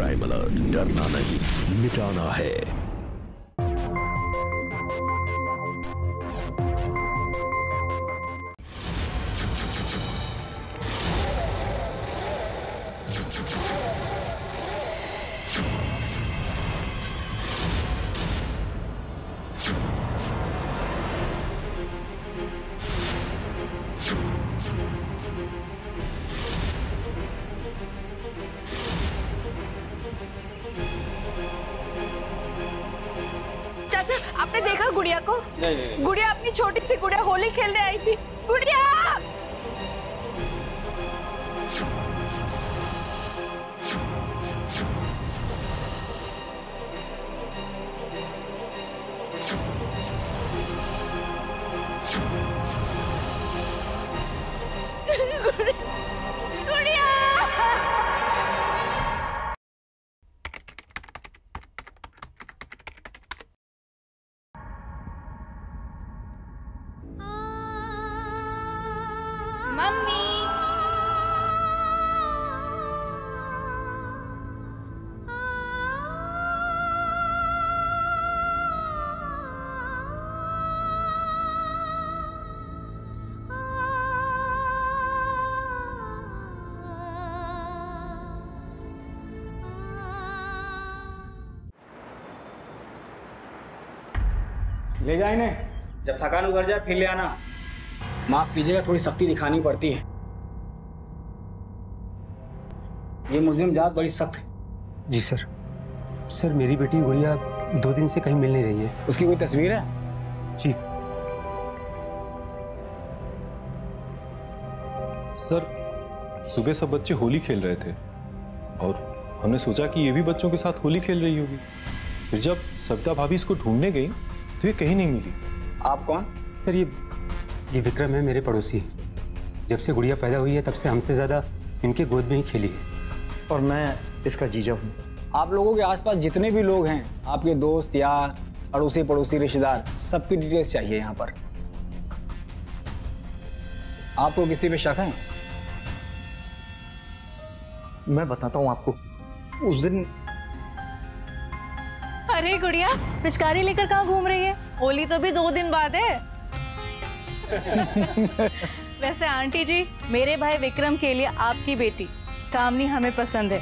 Crime alert, डरना नहीं मिटाना है। आपने देखा गुड़िया को? नहीं। गुड़िया अपनी छोटी सी गुड़िया होली खेलने आई थी। गुड़िया! ले जाए इन्हें, जब थकान उतर जाए फिर ले आना। माफ कीजिएगा, थोड़ी सख्ती दिखानी पड़ती है। ये मुस्लिम जात बड़ी सख्त है। जी सर। सर मेरी बेटी गुड़िया 2 दिन से कहीं मिल नहीं रही है। उसकी कोई तस्वीर है? जी सर, सुबह सब बच्चे होली खेल रहे थे और हमने सोचा कि ये भी बच्चों के साथ होली खेल रही होगी। फिर जब सविता भाभी इसको ढूंढने गई तो ये कहीं नहीं मिली। आप कौन? सर ये विक्रम है, मेरे पड़ोसी। जब से गुड़िया पैदा हुई है तब से हमसे ज़्यादा इनके गोद में ही खेली है। और मैं इसका जीजा हूँ। आप लोगों के आसपास जितने भी लोग हैं, आपके दोस्त यार, अड़ोसी पड़ोसी रिश्तेदार, सबकी डिटेल्स चाहिए यहाँ पर। आपको किसी पे शक है? मैं बताता हूँ आपको। उस दिन अरे गुड़िया, पिचकारी लेकर कहाँ घूम रही है? होली तो भी 2 दिन बाद है। वैसे आंटी जी, मेरे भाई विक्रम के लिए आपकी बेटी कामनी हमें पसंद है।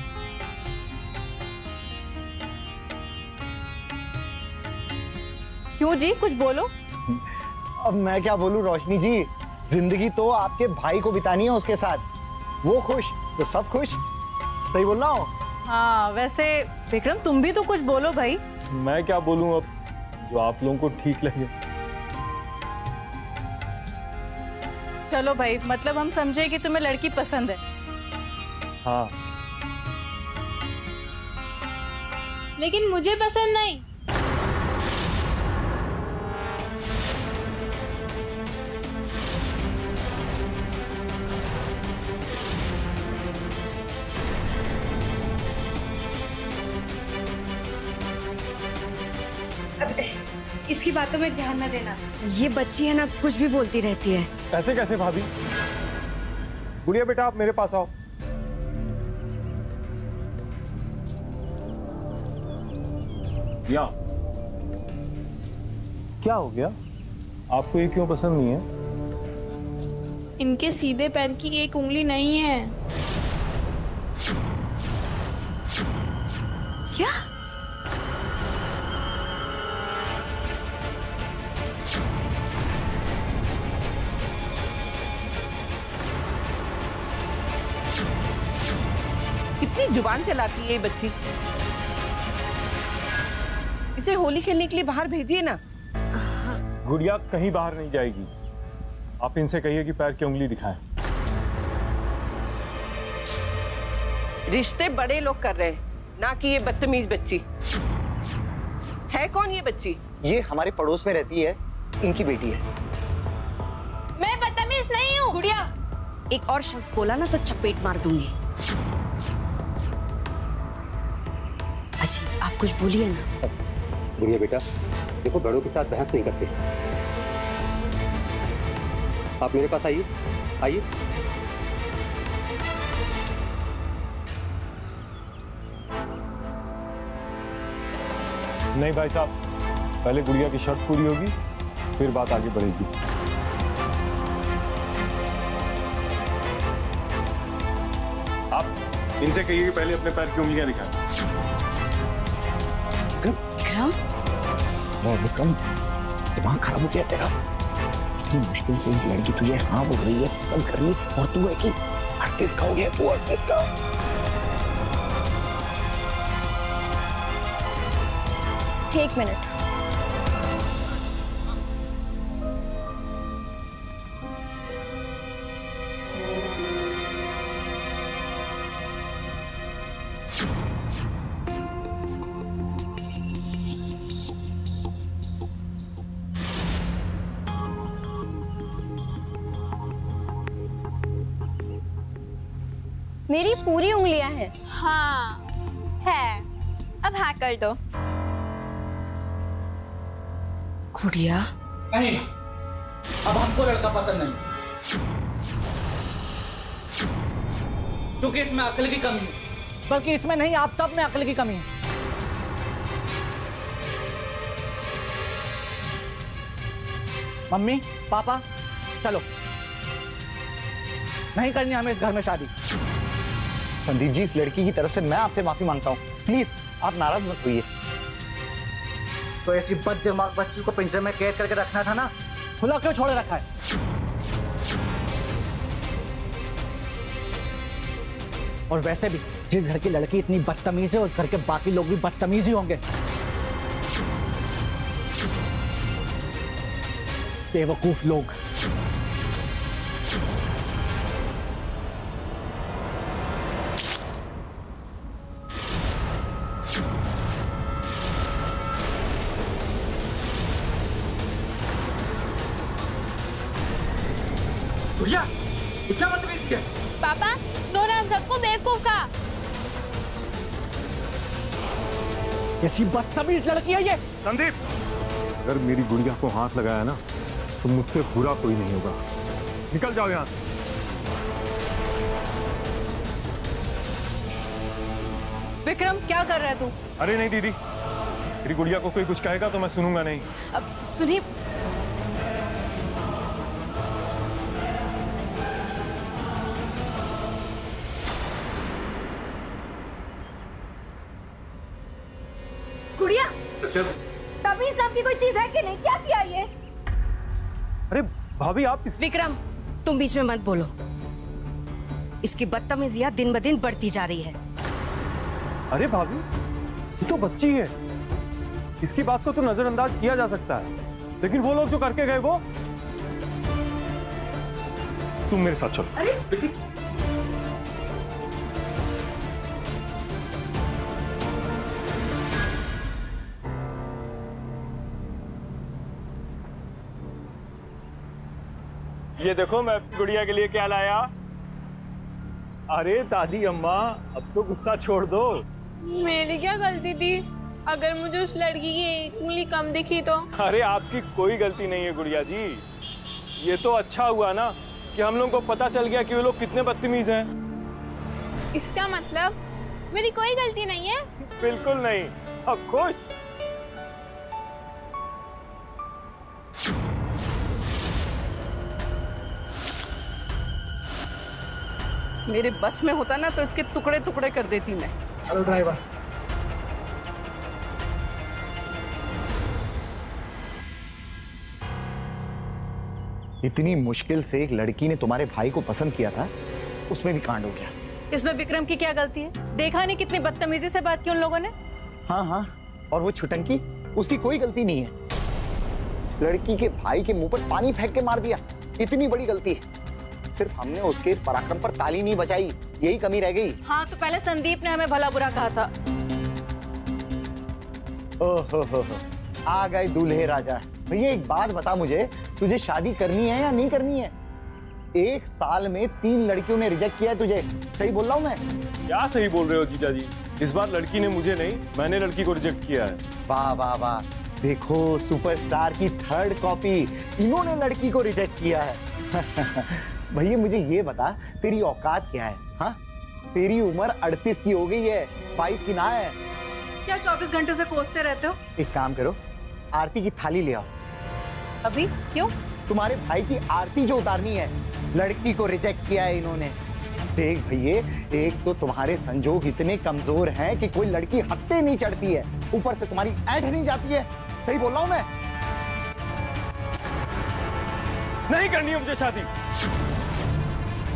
क्यों जी, कुछ बोलो। अब मैं क्या बोलूं रोशनी जी, जिंदगी तो आपके भाई को बितानी है उसके साथ। वो खुश तो सब खुश। सही बोल रहा हूँ? हाँ, वैसे विक्रम तुम भी तो कुछ बोलो भाई। मैं क्या बोलूं, अब जो आप लोगों को ठीक लगे। चलो भाई, मतलब हम समझे कि तुम्हें लड़की पसंद है। हाँ, लेकिन मुझे पसंद नहीं। इसकी बातों में ध्यान न देना। ये बच्ची है ना, कुछ भी बोलती रहती है। ऐसे कैसे भाभी? गुड़िया बेटा, आप मेरे पास आओ। या क्या हो गया? आपको ये क्यों पसंद नहीं है? इनके सीधे पैर की एक उंगली नहीं है। क्या? कितनी जुबान चलाती है ये बच्ची। इसे होली खेलने के लिए बाहर भेजिए ना। गुड़िया कहीं बाहर नहीं जाएगी। आप इनसे कहिए कि पैर की उंगली दिखाएं। रिश्ते बड़े लोग कर रहे हैं, ना कि ये बदतमीज बच्ची। है कौन ये बच्ची? ये हमारे पड़ोस में रहती है, इनकी बेटी है। मैं बदतमीज नहीं हूँ। गुड़िया, एक और शब्द बोला ना तो चपेट मार दूंगी। अजी, आप कुछ बोलिए ना। गुड़िया बेटा, देखो बड़ों के साथ बहस नहीं करते। आप मेरे पास आइए, आइए। नहीं भाई साहब, पहले गुड़िया की शर्त पूरी होगी, फिर बात आगे बढ़ेगी। आप इनसे कहिए कि पहले अपने पैर की उंगलियां दिखाएं। विक्रम? विक्रम, दिमाग खराब हो गया तेरा? इतनी मुश्किल से एक लड़की तुझे हाँ बोल रही है, पसंद कर रही है, और तू है कि 38 का हो गया तू, 38 का। एक मिनट। मेरी पूरी उंगलियां हैं। हाँ है, अब हैक कर दो। गुड़िया? नहीं, अब हमको लड़का पसंद नहीं, क्योंकि इसमें अक्ल की कमी है। बल्कि इसमें नहीं, आप सब में अक्ल की कमी है। मम्मी, पापा, चलो, नहीं करनी हमें इस घर में शादी। संदीप जी, इस लड़की की तरफ से मैं आपसे माफी मांगता हूँ, प्लीज आप नाराज मत होइए। तो ऐसी बददिमाग बच्ची को पिंजरे में कैद करके रखना था ना, खुला क्यों छोड़ रखा है? और वैसे भी जिस घर की लड़की इतनी बदतमीज है, उस घर के बाकी लोग भी बदतमीज ही होंगे। बेवकूफ लोग। इतना बदतमीज क्या? पापा, उन्होंने हम सबको बेवकूफ कहा। कैसी बदतमीज लड़की है ये? संदीप, अगर मेरी गुड़िया को हाथ लगाया ना तो मुझसे बुरा कोई नहीं होगा। निकल जाओ यहाँ से। विक्रम, क्या कर रहा है तू? अरे नहीं दीदी, मेरी गुड़िया को कोई कुछ कहेगा तो मैं सुनूंगा नहीं। अब सुनिए, गुड़िया, तमीज नाम की कोई चीज है कि नहीं? क्या किया ये? अरे भाभी, आप विक्रम, तुम बीच में मत बोलो। इसकी बदतमीजियां दिन ब दिन बढ़ती जा रही है। अरे भाभी, ये तो बच्ची है, इसकी बात को तो नजरअंदाज किया जा सकता है, लेकिन वो लोग जो करके गए वो। तुम मेरे साथ चलो। अरे ये देखो, मैं गुड़िया के लिए क्या लाया। अरे दादी अम्मा, अब तो गुस्सा छोड़ दो। मेरी क्या गलती थी? अगर मुझे उस लड़की की एक उंगली कम दिखी तो? अरे आपकी कोई गलती नहीं है गुड़िया जी। ये तो अच्छा हुआ ना कि हम लोगों को पता चल गया कि वो लोग कितने बदतमीज हैं। इसका मतलब मेरी कोई गलती नहीं है? बिल्कुल नहीं। अब खुश? मेरे बस में होता ना तो इसके टुकड़े टुकड़े कर देती मैं। चलो ड्राइवर। इतनी मुश्किल से एक लड़की ने तुम्हारे भाई को पसंद किया था, उसमें भी कांड हो गया। इसमें विक्रम की क्या गलती है? देखा नहीं कितनी बदतमीजी से बात की उन लोगों ने। हाँ हाँ, और वो छुटंकी, उसकी कोई गलती नहीं है। लड़की के भाई के मुंह पर पानी फेंक के मार दिया, इतनी बड़ी गलती है। सिर्फ हमने उसके पराक्रम पर ताली नहीं बजाई, यही कमी रह गई। हाँ, तो पहले संदीप ने हमें भला बुरा कहा था। ओहो, आ गए दूल्हे राजा। भैया एक बात बता मुझे, तुझे शादी करनी है या नहीं करनी है? 1 साल में 3 लड़कियों ने रिजेक्ट किया है तुझे, सही बोल रहा हूँ मैं? क्या सही बोल रहे हो जीजा जी? इस बार लड़की ने मुझे नहीं, मैंने लड़की को रिजेक्ट किया है। वाह वाह वाह, देखो सुपरस्टार की 3rd कॉपी, इन्होंने लड़की को रिजेक्ट किया है। भैया मुझे ये बता, तेरी औकात क्या है? हाँ, तेरी उम्र 38 की हो गई है, 22 की ना है। क्या 24 घंटे से कोसते रहते हो? एक काम करो, आरती की थाली ले आओ। अभी क्यों? तुम्हारे भाई की आरती जो उतारनी है, लड़की को रिजेक्ट किया है इन्होंने। देख भैये, एक तो तुम्हारे संजोग इतने कमजोर हैं कि कोई लड़की हत्ते नहीं चढ़ती है, ऊपर से तुम्हारी ऐठ नहीं जाती है। सही बोल रहा हूं मैं? नहीं करनी है मुझे शादी।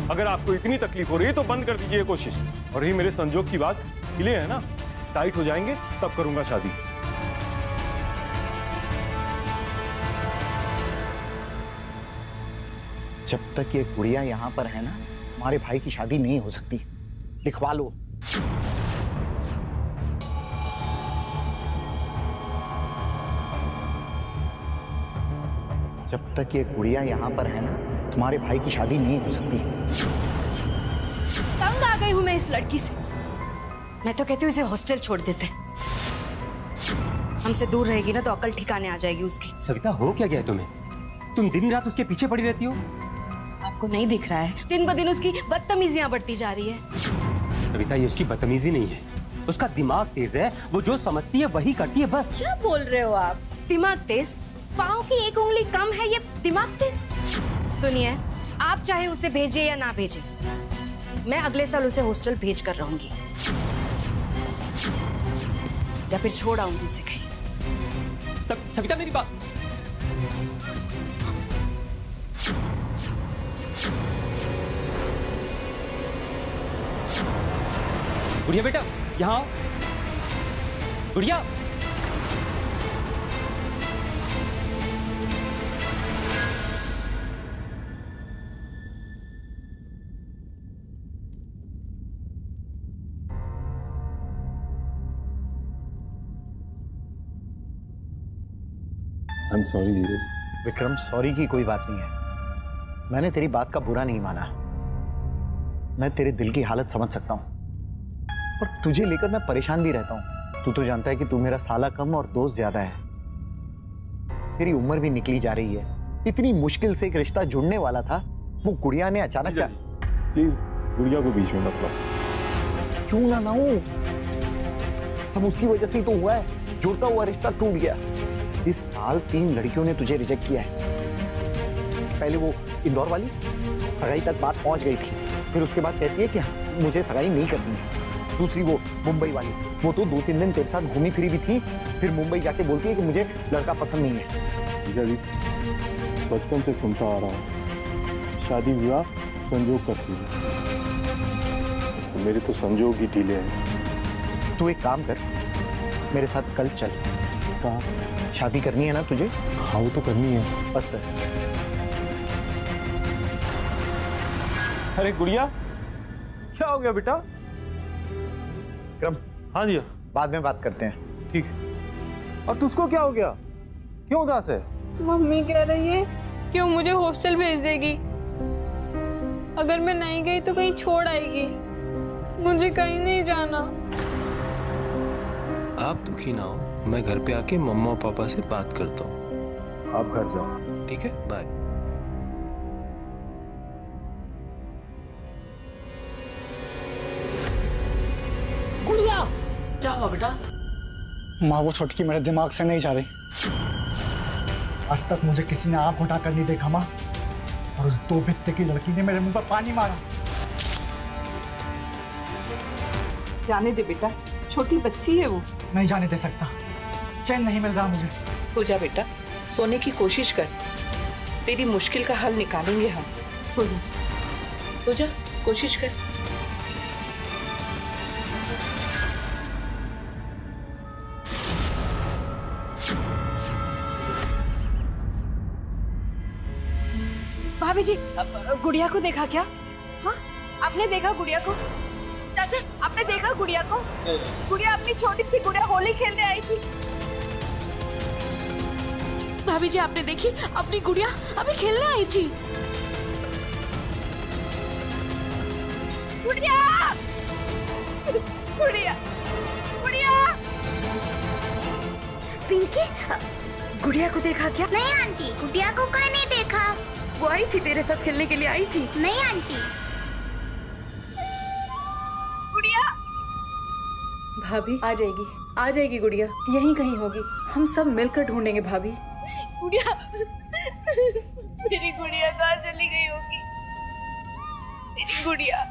अगर आपको इतनी तकलीफ हो रही है तो बंद कर दीजिए कोशिश। और ये मेरे संजोग की बात क्लियर है ना? टाइट हो जाएंगे तब करूंगा शादी। जब तक ये गुड़िया यहाँ पर है ना, हमारे भाई की शादी नहीं हो सकती। लिखवा लो। जब तक ये गुड़िया यहाँ पर है ना, तुम्हारे भाई की शादी नहीं हो सकती। तंग आ गई हूं मैं इस लड़की से। मैं तो कहती हूँ इसे हॉस्टल छोड़ देते। हमसे दूर रहेगी ना तो अकल ठिकाने आ जाएगी उसकी। सविता, हो क्या गया तुम्हें? तुम दिन रात उसके पीछे पड़ी रहती हो। आपको नहीं दिख रहा है? दिन ब दिन उसकी बदतमीजियां बढ़ती जा रही है। सविता, ये उसकी बदतमीजी नहीं है, उसका दिमाग तेज है। वो जो समझती है वही करती है बस। क्या बोल रहे हो आप? दिमाग तेज? पाँव की एक उंगली कम है ये दिमाग तेज? सुनिए, आप चाहे उसे भेजिए या ना भेजिए, मैं अगले साल उसे हॉस्टल भेज कर रहूंगी या फिर छोड़ आऊंगी उसे कहीं। सविता, मेरी बात। गुड़िया बेटा, यहाँ आओ। गुड़िया, I'm sorry hero. Vikram, sorry की कोई बात नहीं है। मैंने तेरी बात का बुरा नहीं माना। मैं तेरे दिल की हालत समझ सकता हूँ और तुझे लेकर मैं परेशान भी रहता हूँ। तू तो जानता है कि तू मेरा साला कम और दोस्त ज्यादा है। तेरी उम्र भी निकली जा रही है। इतनी मुश्किल से एक रिश्ता जुड़ने वाला था, वो गुड़िया ने अचानक से। प्लीज गुड़िया को बीच में मत लाओ। क्यों ना लाऊं? सब उसकी वजह से ही तो हुआ है। जुड़ता हुआ रिश्ता टूट गया। इस साल 3 लड़कियों ने तुझे रिजेक्ट किया है। पहले वो इंदौर वाली सगाई तक बात पहुंच गई थी, फिर उसके बाद कहती है कि मुझे सगाई नहीं करनी है। दूसरी वो मुंबई वाली, वो तो 2-3 दिन तेरे साथ घूमी फिरी भी थी, फिर मुंबई जाके बोलती है कि मुझे लड़का पसंद नहीं है। जीजा जी, बचपन से सुनता आ रहा हूँ, शादी विवाह संजोग करती है। तो मेरे तो संजोग ही ढीले हैं। तू एक काम कर, मेरे साथ कल चल। कहाँ? शादी करनी है ना तुझे? हाँ, वो तो करनी है। बस। अरे गुड़िया, क्या हो गया बेटा? विक्रम, हाँ जी, बाद में बात करते हैं। ठीक है। और तुझको क्या हो गया? क्यों उदास है? मम्मी कह रही है कि वो मुझे हॉस्टल भेज देगी। अगर मैं नहीं गई तो कहीं छोड़ आएगी। मुझे कहीं नहीं जाना। आप दुखी ना हो, मैं घर पे आके मम्मा और पापा से बात करता हूँ। आप घर जाओ। ठीक है, बाय। गुड़िया, क्या हुआ बेटा? माँ, वो छुटकी मेरे दिमाग से नहीं जा रही। आज तक मुझे किसी ने आंख उठाकर नहीं देखा माँ, और उस 2 भित्ते की लड़की ने मेरे मुंह पर पानी मारा। जाने दे बेटा, छोटी बच्ची है वो। नहीं जाने दे सकता, चैन नहीं मिल रहा मुझे। सो जा बेटा, सोने की कोशिश कर। तेरी मुश्किल का हल निकालेंगे हम। सो जा, सो जा, कोशिश कर। भाभी जी, गुड़िया को देखा क्या? हाँ, आपने देखा गुड़िया को? चाचा, आपने देखा गुड़िया को? गुड़िया, अपनी छोटी सी गुड़िया होली खेलने आई थी। भाभी जी, आपने देखी? अपनी गुड़िया अभी खेलने आई थी। गुड़िया, गुड़िया, गुड़िया। पिंकी, गुड़िया को देखा क्या? नहीं आंटी, गुड़िया को कोई नहीं देखा। वो आई थी तेरे साथ खेलने के लिए, आई थी। नहीं आंटी। गुड़िया, भाभी आ जाएगी। आ जाएगी गुड़िया, यहीं कहीं होगी। हम सब मिलकर ढूंढेंगे भाभी। गुड़िया, मेरी गुड़िया कहाँ चली गई होगी? मेरी गुड़िया।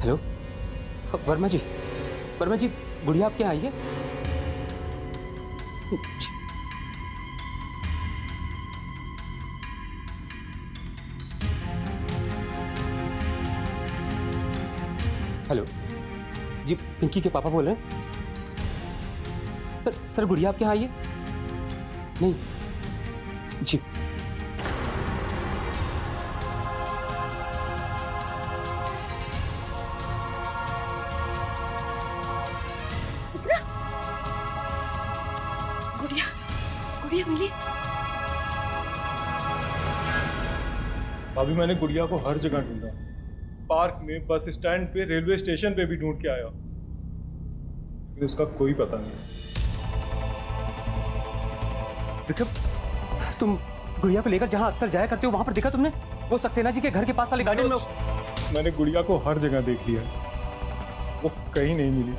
हेलो, वर्मा जी, गुड़िया आपके यहाँ आई है? हेलो जी, पिंकी के पापा बोल रहे हैं? सर गुड़िया आपके यहाँ आई है? नहीं जी। गुड़िया मिली? अभी मैंने गुड़िया को हर जगह ढूंढा, पार्क में, बस स्टैंड पे, रेलवे स्टेशन पे भी ढूंढ के आया, लेकिन उसका कोई पता नहीं। विक्रम, तुम गुड़िया को लेकर जहां अक्सर जाया करते हो वहां पर देखा तुमने? वो सक्सेना जी के घर के पास वाले गार्डन में? मैंने गुड़िया को हर जगह देख लिया, वो कहीं नहीं मिली।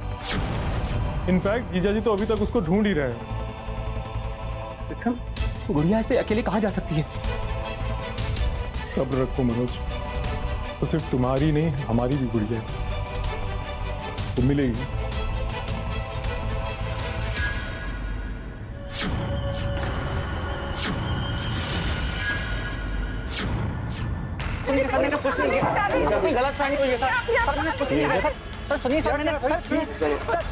इनफैक्ट जीजा जी तो अभी तक उसको ढूंढ ही रहे हैं। विक्रम, गुड़िया ऐसे अकेले कहाँ जा सकती है? सब्र रखो मनोज, तो सिर्फ तुम्हारी नहीं हमारी भी गुड़िया है, तो मिलेगी। सर मैंने कुछ नहीं किया, कोई गलत फहमी हुई है सर। सर मैंने कुछ नहीं किया सर। सर सुनिए सर, मैंने सर प्लीज सर।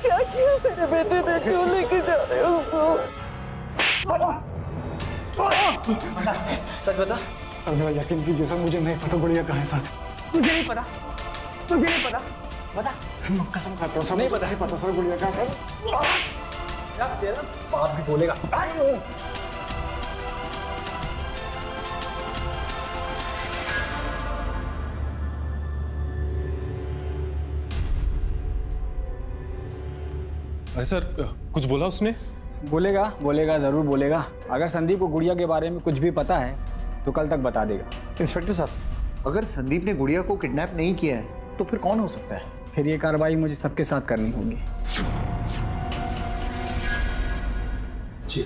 क्या किया मेरे बेटे ने? क्यों लेके जा रहे हो उसको? सच बता। सर मेरा यकीन कीजिए सर, मुझे नहीं पता गुड़िया कहाँ है सर। मुझे नहीं पता, तुझे नहीं पता? बता। मैं कसम खाता हूँ सर, नहीं पता सर गुड़िया कहाँ है। यार तेरा बाप भी बोलेगा। अरे सर, कुछ बोला उसने? बोलेगा जरूर बोलेगा। अगर संदीप को गुड़िया के बारे में कुछ भी पता है तो कल तक बता देगा। इंस्पेक्टर साहब, अगर संदीप ने गुड़िया को किडनैप नहीं किया है तो फिर कौन हो सकता है? फिर ये कार्रवाई मुझे सबके साथ करनी होगी। जी।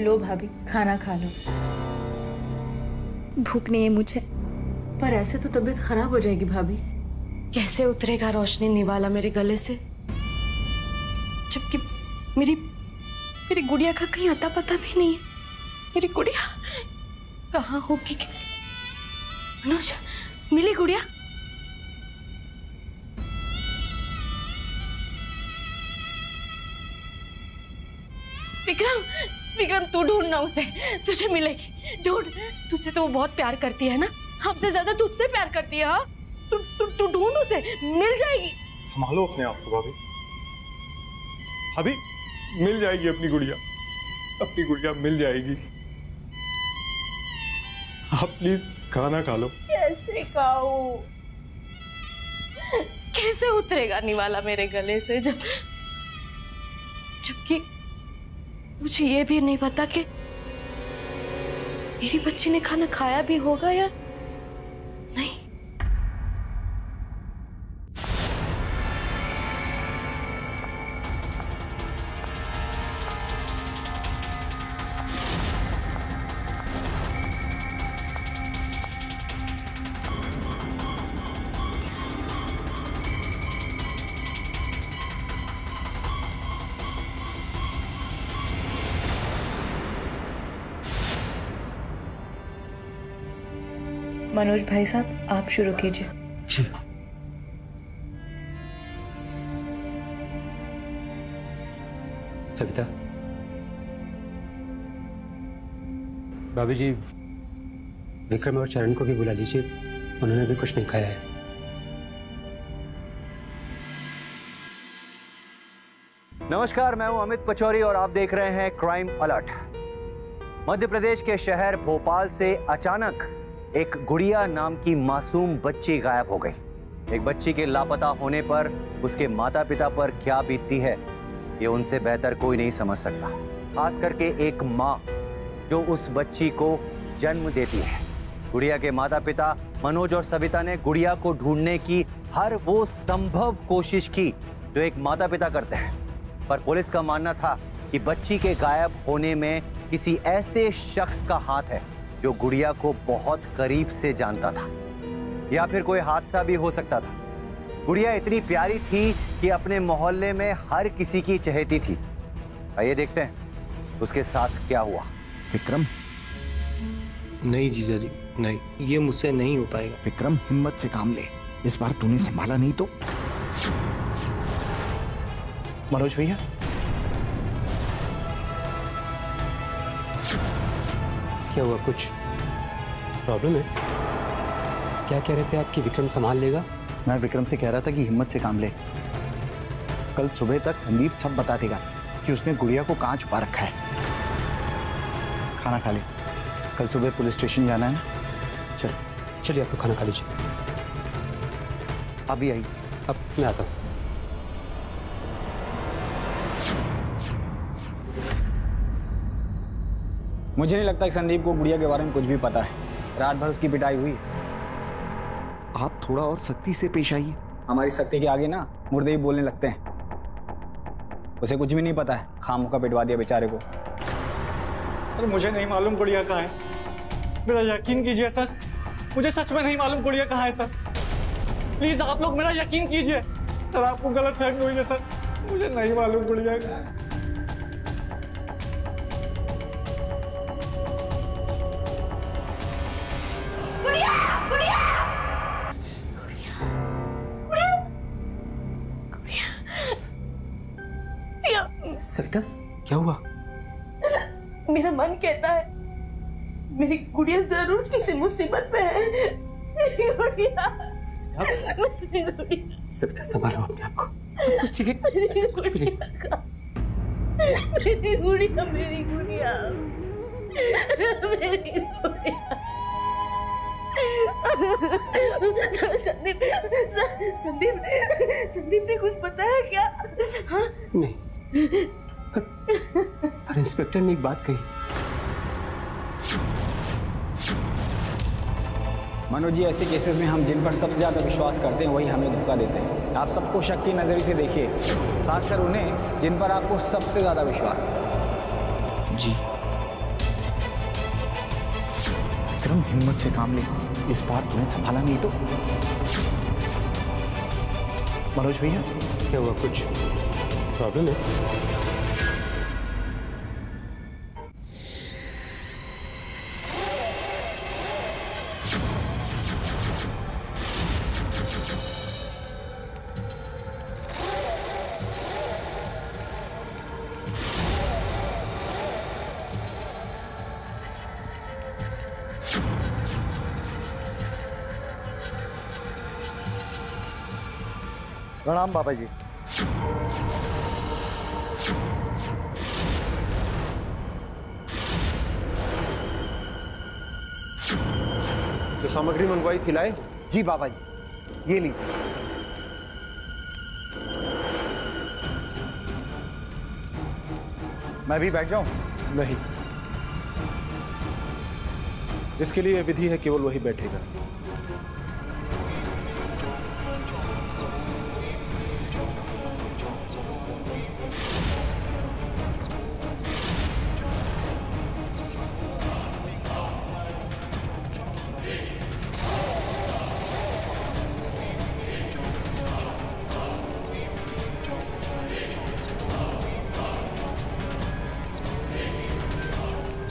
लो भाभी, खाना खा लो। भूख नहीं है मुझे। पर ऐसे तो तबीयत खराब हो जाएगी भाभी। कैसे उतरेगा रोशनी निवाला मेरे गले से, जबकि मेरी गुड़िया का कहीं अता पता भी नहीं है। मेरी गुड़िया कहाँ होगी? मनोज, मिली गुड़िया? विक्रम तू ढूंढना उसे, तुझे मिलेगी। ढूंढ, तुझसे तो वो बहुत प्यार करती है ना, हमसे ज्यादा तुझसे प्यार करती है। हाँ, तू ढूंढ उसे, मिल जाएगी। संभालो अपने आप को भाभी। भाभी, मिल जाएगी अपनी गुड़िया मिल जाएगी। आप प्लीज खाना खा लो। कैसे खाऊं? कैसे उतरेगा निवाला मेरे गले से, जबकि मुझे ये भी नहीं पता कि मेरी बच्ची ने खाना खाया भी होगा या नहीं। मनोज भाई साहब, आप शुरू कीजिए। जी। सविता, भाभी जी विक्रम और चरण को भी बुला लीजिए, उन्होंने भी कुछ नहीं खाया है। नमस्कार, मैं हूं अमित पचौरी और आप देख रहे हैं क्राइम अलर्ट। मध्य प्रदेश के शहर भोपाल से अचानक एक गुड़िया नाम की मासूम बच्ची गायब हो गई। एक बच्ची के लापता होने पर उसके माता पिता पर क्या बीतती है, ये उनसे बेहतर कोई नहीं समझ सकता। खास करके एक माँ जो उस बच्ची को जन्म देती है। गुड़िया के माता पिता मनोज और सविता ने गुड़िया को ढूंढने की हर वो संभव कोशिश की जो एक माता पिता करते हैं, पर पुलिस का मानना था कि बच्ची के गायब होने में किसी ऐसे शख्स का हाथ है जो गुड़िया को बहुत करीब से जानता था, या फिर कोई हादसा भी हो सकता था। गुड़िया इतनी प्यारी थी कि अपने मोहल्ले में हर किसी की चहेती थी। आइए देखते हैं उसके साथ क्या हुआ। विक्रम? नहीं जीजा जी, नहीं, ये मुझसे नहीं हो पाएगा। विक्रम, हिम्मत से काम ले, इस बार तूने संभाला नहीं तो। मनोज भैया, क्या हुआ? कुछ प्रॉब्लम है? क्या कह रहे थे आप कि विक्रम संभाल लेगा? मैं विक्रम से कह रहा था कि हिम्मत से काम ले। कल सुबह तक संदीप सब बता देगा कि उसने गुड़िया को कहाँ छुपा रखा है। खाना खा ले, कल सुबह पुलिस स्टेशन जाना है ना। चलिए आप लोग खाना खा लीजिए। अभी आई। अब मैं आता हूँ। मुझे नहीं लगता कि संदीप को गुड़िया के बारे में कुछ भी पता है। रात भर उसकी पिटाई हुई। आप थोड़ा और सख्ती से पेश आइए। हमारी सख्ती के आगे ना मुर्दे ही बोलने लगते हैं। उसे कुछ भी नहीं पता है, खामों का पिटवा दिया बेचारे को। अरे मुझे नहीं मालूम गुड़िया कहाँ है, मेरा यकीन कीजिए सर, मुझे सच में नहीं मालूम गुड़िया कहाँ है सर। प्लीज आप लोग मेरा यकीन कीजिए सर, आपको गलतफहमी हुई है सर, मुझे नहीं मालूम गुड़िया कहाँ है। सविता, क्या हुआ? मेरा मन कहता है मेरी गुड़िया जरूर किसी मुसीबत में है। मेरी गुड़िया। सविता, संभालो अपने आप को। कुछ ठीक है? कुछ भी नहीं। मेरी गुड़िया, मेरी गुड़िया, मेरी गुड़िया। संदीप ने कुछ बताया क्या? हाँ? नहीं, पर इंस्पेक्टर ने एक बात कही। मनोज जी, ऐसे केसेस में हम जिन पर सबसे ज्यादा विश्वास करते हैं वही हमें धोखा देते हैं। आप सबको शक की नजरिए से देखिए, खासकर उन्हें जिन पर आपको सबसे ज्यादा विश्वास है। जी, विक्रम हिम्मत से काम ले, इस बार तुम्हें संभाला नहीं तो। मनोज भैया, क्या हुआ, कुछ प्रॉब्लम है? प्रणाम बाबा जी। जो सामग्री मंगवाई थी लाए? जी बाबा जी, ये लीजिए। मैं भी बैठ जाऊं? नहीं, जिसके लिए विधि है केवल वही बैठेगा।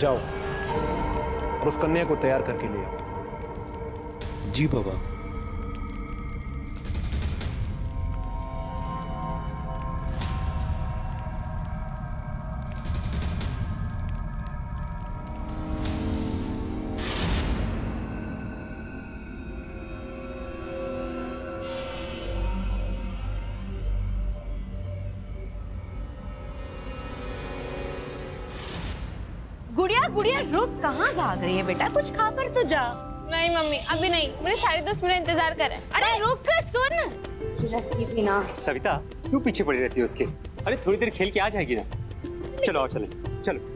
जाओ और उस कन्या को तैयार करके ले आओ। जी बाबा। गुड़िया गुड़िया रुक, कहाँ भाग रही है बेटा, कुछ खाकर तो जा। नहीं मम्मी अभी नहीं, मेरे सारे दोस्त मेरा इंतजार कर रहे हैं। अरे रुक सुन ना। सविता क्यों पीछे पड़ी रहती है उसके? अरे थोड़ी देर खेल के आ जाएगी ना। चलो आओ, चले चलो।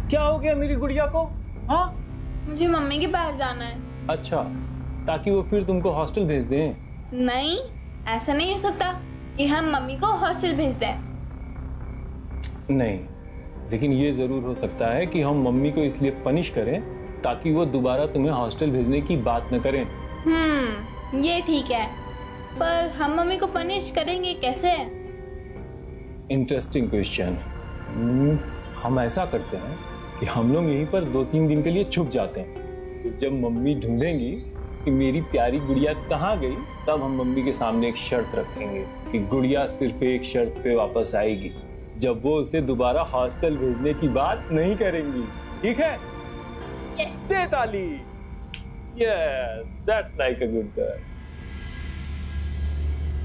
क्या हो गया मेरी गुड़िया को? हाँ, मुझे मम्मी के पास जाना है। अच्छा, ताकि वो फिर तुमको हॉस्टल भेज दें? नहीं, ऐसा नहीं हो सकता कि हम मम्मी को हॉस्टल भेज दें। नहीं, लेकिन ये जरूर हो सकता है कि हम मम्मी को इसलिए पनिश करें ताकि वो दोबारा तुम्हें हॉस्टल भेजने की बात न करें। ये ठीक है, पर हम मम्मी को पनिश करेंगे कैसे? Interesting question. हम ऐसा करते हैं कि हम लोग यहीं पर 2-3 दिन के लिए छुप जाते हैं। तो जब मम्मी ढूंढेंगी कि मेरी प्यारी गुड़िया कहाँ गई, तब हम मम्मी के सामने एक शर्त रखेंगे कि गुड़िया सिर्फ एक शर्त पे वापस आएगी, जब वो उसे दोबारा हॉस्टल भेजने की बात नहीं करेंगी। ठीक है? Yes. ताली। Yes, that's like a good girl.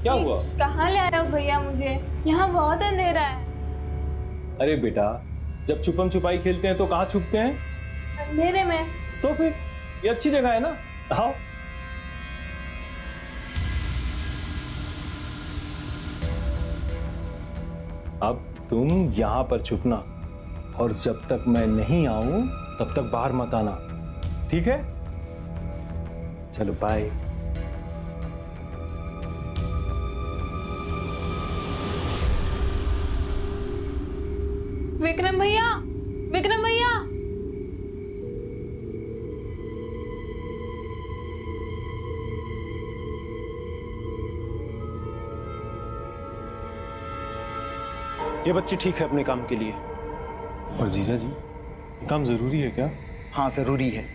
क्या हुआ? कहाँ ले आए हो भैया मुझे? यहाँ बहुत अंधेरा है। अरे बेटा, जब छुपम छुपाई खेलते हैं तो कहाँ छुपते हैं? अंधेरे में। तो फिर ये अच्छी जगह है ना, आओ। अब तुम यहाँ पर छुपना, और जब तक मैं नहीं आऊं तब तक बाहर मत आना, ठीक है? चलो बाय। विक्रम भैया, विक्रम भैया। ये बच्ची ठीक है अपने काम के लिए। और जीजा जी, काम जरूरी है क्या? हाँ जरूरी है।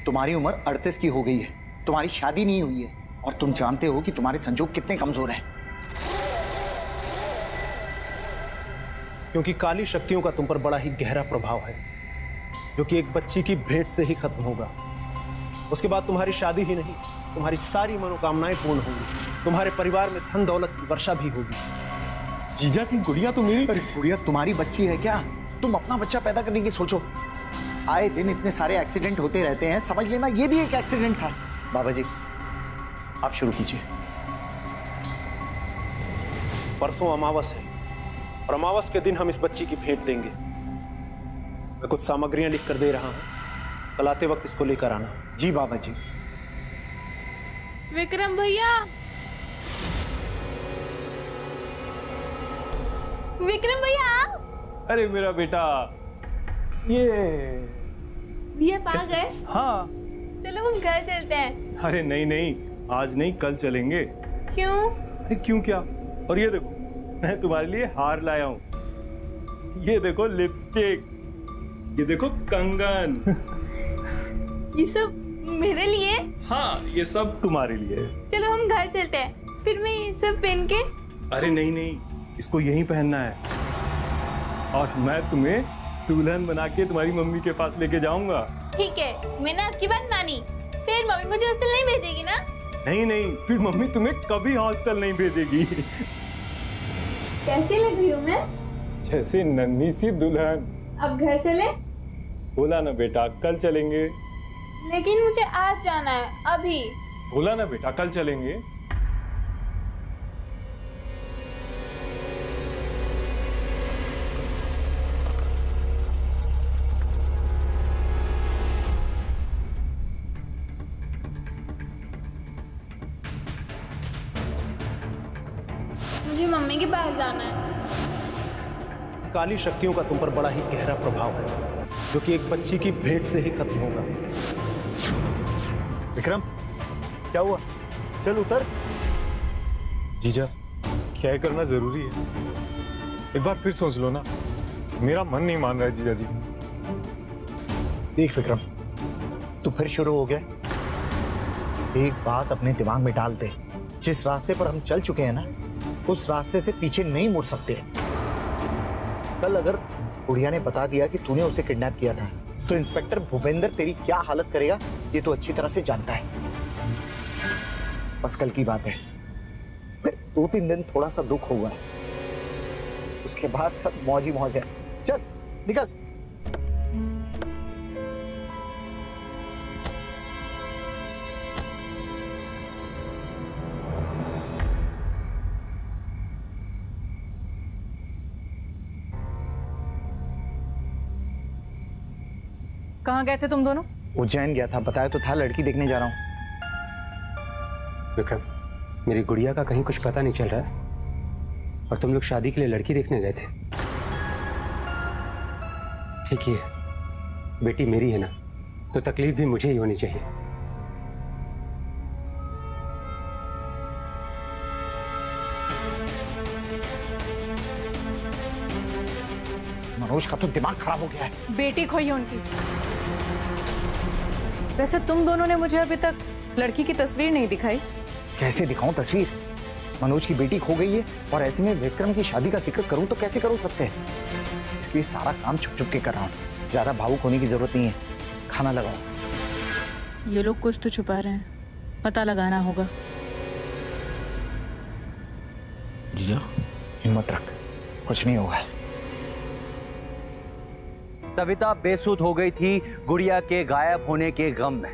तुम्हारी उम्र 38 की हो गई है, तुम्हारी शादी नहीं हुई है, और तुम जानते हो कि तुम्हारे संजोग कितने कमजोर हैं। क्योंकि काली शक्तियों का तुम पर बड़ा ही गहरा प्रभाव है, जो कि एक बच्ची की भेंट से ही खत्म होगा। उसके बाद तुम्हारी शादी ही नहीं, तुम्हारी सारी मनोकामनाएं पूर्ण होंगी। तुम्हारे परिवार में धन दौलत की वर्षा भी होगी। जीजा जी, गुड़िया तो मेरी। अरे गुड़िया तुम्हारी बच्ची है क्या? तुम अपना बच्चा पैदा करने की सोचो। आए दिन इतने सारे एक्सीडेंट होते रहते हैं, समझ लेना ये भी एक एक्सीडेंट था। बाबा जी आप शुरू कीजिए। परसों अमावस है और अमावस के दिन हम इस बच्ची की भेंट देंगे। मैं कुछ सामग्रियां लिख कर दे रहा हूं, कल आते वक्त इसको लेकर आना। जी बाबा जी। विक्रम भैया, विक्रम भैया। अरे मेरा बेटा, ये आ गए? हाँ। चलो हम घर चलते हैं। अरे नहीं नहीं, आज नहीं कल चलेंगे। क्यों? अरे क्यों क्या? और ये देखो, मैं तुम्हारे लिए हार लाया हूँ। ये देखो लिपस्टिक, ये देखो कंगन। ये सब मेरे लिए? हाँ, ये सब तुम्हारे लिए। चलो हम घर चलते हैं, फिर मैं ये सब पहन के। अरे नहीं नहीं, इसको यहीं पहनना है और मैं तुम्हें दुल्हन बना के तुम्हारी मम्मी के पास लेके जाऊंगा। ठीक है, मैंने आपकी बात मानी। फिर मम्मी मुझे हॉस्टल नहीं भेजेगी ना? नहीं नहीं, फिर मम्मी तुम्हें कभी हॉस्टल नहीं भेजेगी। कैसी लग रही हूँ मैं? जैसे नन्ही सी दुल्हन। अब घर चले? बोला ना बेटा कल चलेंगे। लेकिन मुझे आज जाना है, अभी। बोला ना बेटा कल चलेंगे। मुझे मम्मी के पास जाना है। काली शक्तियों का तुम पर बड़ा ही गहरा प्रभाव है, जो कि एक बच्ची की भेंट से ही खत्म होगा। विक्रम क्या हुआ? चल उतर। जीजा, क्या करना जरूरी है? एक बार फिर सोच लो ना। मेरा मन नहीं मान रहा है जीजा जी। देख विक्रम, तू फिर शुरू हो गया। एक बात अपने दिमाग में डाल दे, जिस रास्ते पर हम चल चुके हैं ना, उस रास्ते से पीछे नहीं मुड़ सकते। कल अगर गुड़िया ने बता दिया कि तूने उसे किडनैप किया था, तो इंस्पेक्टर भूपेंद्र तेरी क्या हालत करेगा ये तो अच्छी तरह से जानता है। बस कल की बात है, फिर 2-3 दिन थोड़ा सा दुख होगा, उसके बाद सब मौज ही मौज है। चल निकल। कहाँ गए थे तुम दोनों? उज्जैन गया था, बताया तो था, लड़की देखने जा रहा हूँ। विक्रम, मेरी गुड़िया का कहीं कुछ पता नहीं चल रहा है और तुम लोग शादी के लिए लड़की देखने गए थे। ठीक ही है, बेटी मेरी है ना, तो तकलीफ भी मुझे ही होनी चाहिए। मनोज का तो दिमाग खराब हो गया है। बेटी खोई है उनकी। वैसे तुम दोनों ने मुझे अभी तक लड़की की तस्वीर नहीं दिखाई। कैसे दिखाऊं तस्वीर? मनोज की बेटी खो गई है और ऐसे में विक्रम की शादी का जिक्र करूं तो कैसे करूं सबसे? इसलिए सारा काम छुप छुप के कर रहा हूं। ज्यादा भावुक होने की जरूरत नहीं है। खाना लगाओ। ये लोग कुछ तो छुपा रहे हैं, पता लगाना होगा। जीजा, हिम्मत रख, कुछ नहीं होगा। सविता बेसुध हो गई थी गुड़िया के गायब होने के गम में,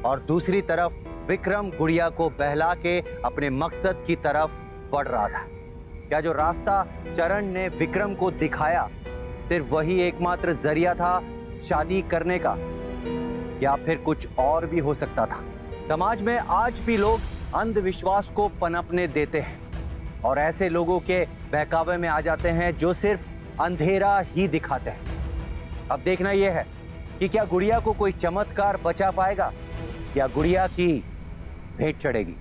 और दूसरी तरफ विक्रम गुड़िया को बहला के अपने मकसद की तरफ बढ़ रहा था। क्या जो रास्ता चरण ने विक्रम को दिखाया सिर्फ वही एकमात्र जरिया था शादी करने का, या फिर कुछ और भी हो सकता था? समाज में आज भी लोग अंधविश्वास को पनपने देते हैं और ऐसे लोगों के बहकावे में आ जाते हैं जो सिर्फ अंधेरा ही दिखाते हैं। अब देखना यह है कि क्या गुड़िया को कोई चमत्कार बचा पाएगा या गुड़िया की भेंट चढ़ेगी।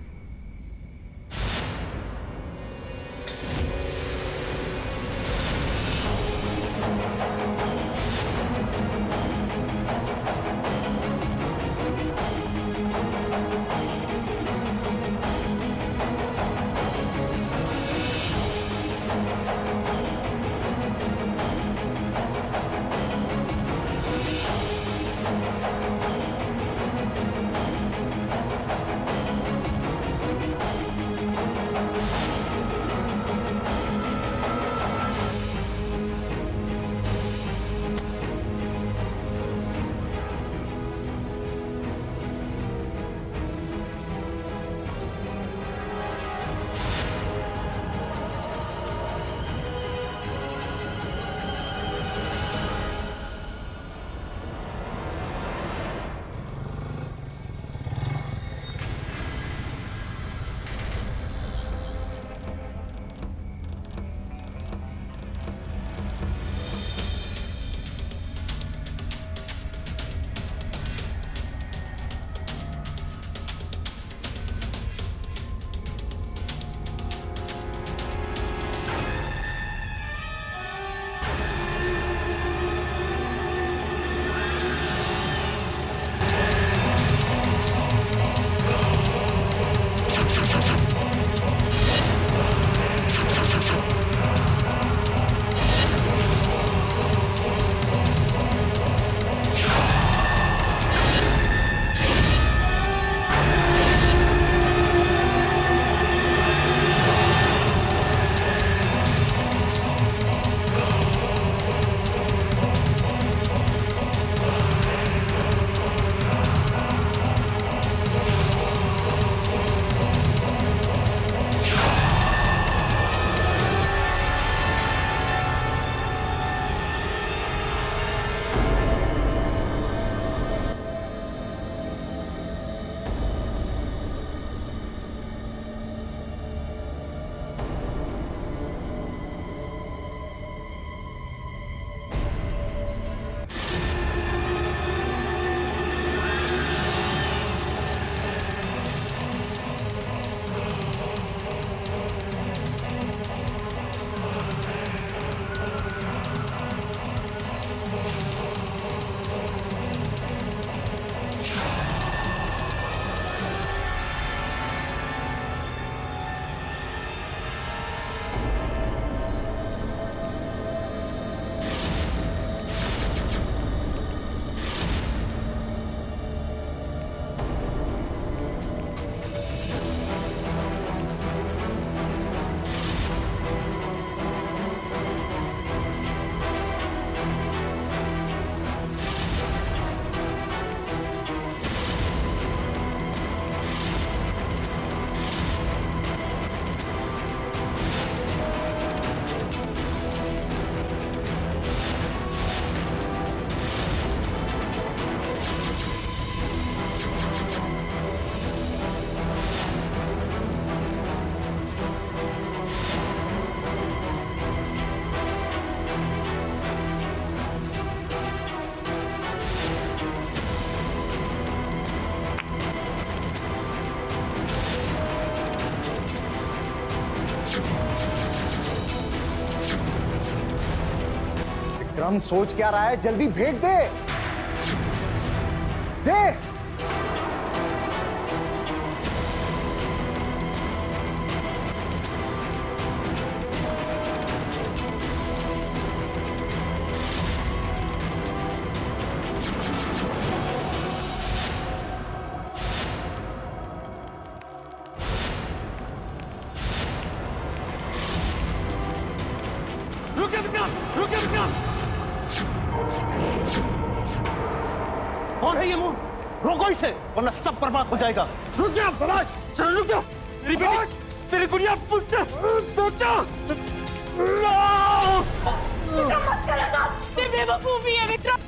विक्रम सोच क्या रहा है? जल्दी भेज दे, दे। कौन है ये मूर्ख? रोको इसे वरना सब बर्बाद हो जाएगा। रुक जा बराज, चलो रुक जा। मेरी बेटी, तेरी गुड़िया पुत्र, बेवकूफी है विक्रम।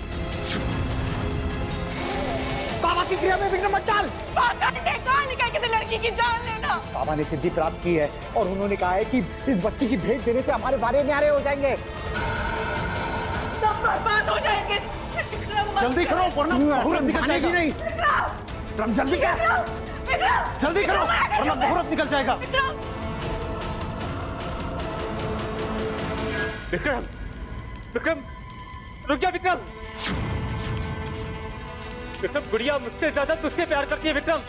बाबा की क्रिया में विघ्न मत डाल। कहाँ निकाल के लड़की की जान लेना। बाबा ने सिद्धि प्राप्त की है और उन्होंने कहा है कि इस बच्ची की भेंट देने से हमारे बारे न्यारे हो जाएंगे, सब बर्बाद हो जाएंगे। जल्दी करो वरना मुहूर्त निकल जाएगा। नहीं विक्रम, जल्दी कर, जल्दी करो वरना मुहूर्त निकल जाएगा। विक्रम, विक्रम, रुक जा विक्रम। विक्रम, गुड़िया मुझसे ज्यादा तुझसे प्यार करती है विक्रम।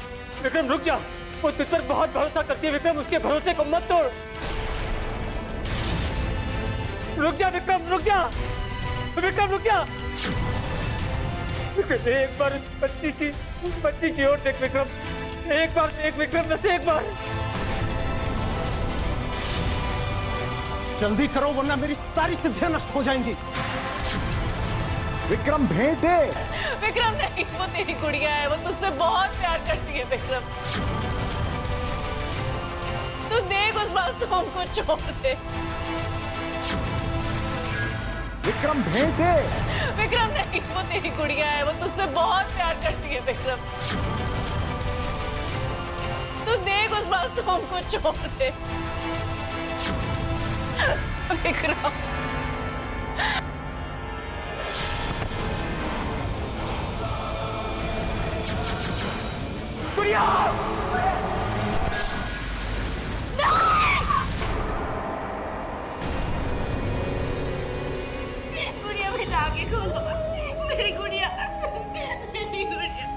विक्रम रुक जा, वो तुझ पर बहुत भरोसा करती है विक्रम, उसके भरोसे को मत तोड़। रुक जा विक्रम, रुक जा विक्रम, रुक जा। एक बार उस बच्ची की ओर देख विक्रम, एक बार देख विक्रम, बस एक बार। जल्दी करो वरना मेरी सारी सिद्धियां नष्ट हो जाएंगी। विक्रम भेज दे। विक्रम नहीं, वो तेरी गुड़िया है, वो तुझसे बहुत प्यार करती है विक्रम। तू देख उस मासूम को छोड़ दे। विक्रम भेज दे। विक्रम नहीं, वो तेरी गुड़िया है, वो तुझसे बहुत प्यार करती है विक्रम। तू देख उस मासूम को छोड़ दे विक्रम। गुड़िया! गुड़िया बेटा आगे खोलो, मेरी गुड़िया, मेरी गुड़िया।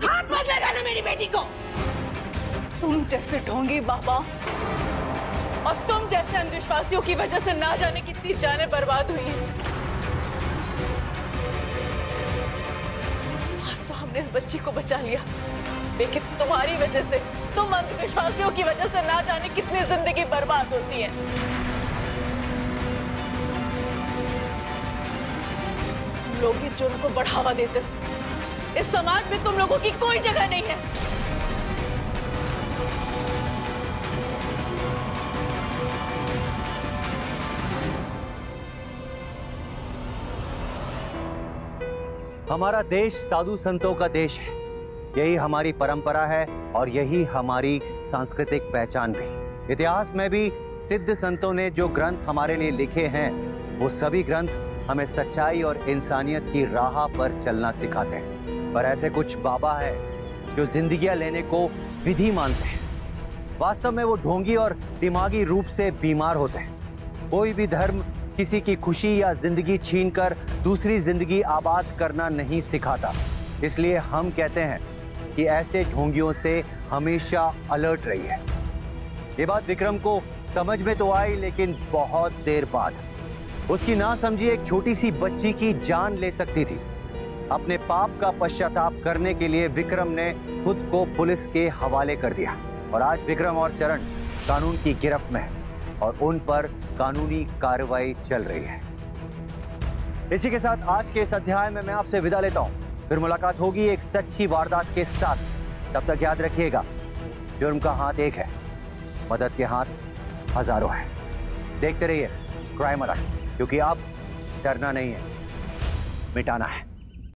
हाथ मत लगाना मेरी बेटी को। तुम जैसे ढोंगी बाबा और तुम जैसे अंधविश्वासियों की वजह से ना जाने कितनी जानें बर्बाद हुई हैं। आज तो हमने इस बच्ची को बचा लिया, लेकिन तुम्हारी वजह से, तुम अंधविश्वासियों की वजह से ना जाने कितनी जिंदगी बर्बाद होती है। तुम लोग इस जुर्म को बढ़ावा देते हो। इस समाज में तुम लोगों की कोई जगह नहीं है। हमारा देश साधु संतों का देश है, यही हमारी परंपरा है और यही हमारी सांस्कृतिक पहचान भी। इतिहास में भी सिद्ध संतों ने जो ग्रंथ हमारे लिए लिखे हैं, वो सभी ग्रंथ हमें सच्चाई और इंसानियत की राह पर चलना सिखाते हैं। पर ऐसे कुछ बाबा हैं जो जिंदगियां लेने को विधि मानते हैं। वास्तव में वो ढोंगी और दिमागी रूप से बीमार होते हैं। कोई भी धर्म किसी की खुशी या जिंदगी छीनकर दूसरी जिंदगी आबाद करना नहीं सिखाता। इसलिए हम कहते हैं कि ऐसे ढोंगियों से हमेशा अलर्ट रहिए। ये बात विक्रम को समझ में तो आई, लेकिन बहुत देर बाद। उसकी ना समझी एक छोटी सी बच्ची की जान ले सकती थी। अपने पाप का पश्चाताप करने के लिए विक्रम ने खुद को पुलिस के हवाले कर दिया और आज विक्रम और चरण कानून की गिरफ्त में है और उन पर कानूनी कार्रवाई चल रही है। इसी के साथ आज के इस अध्याय में मैं आपसे विदा लेता हूं। फिर मुलाकात होगी एक सच्ची वारदात के साथ। तब तक याद रखिएगा, जुर्म का हाथ एक है, मदद के हाथ हजारों हैं। देखते रहिए क्राइम अलर्ट, क्योंकि अब डरना नहीं है, मिटाना है।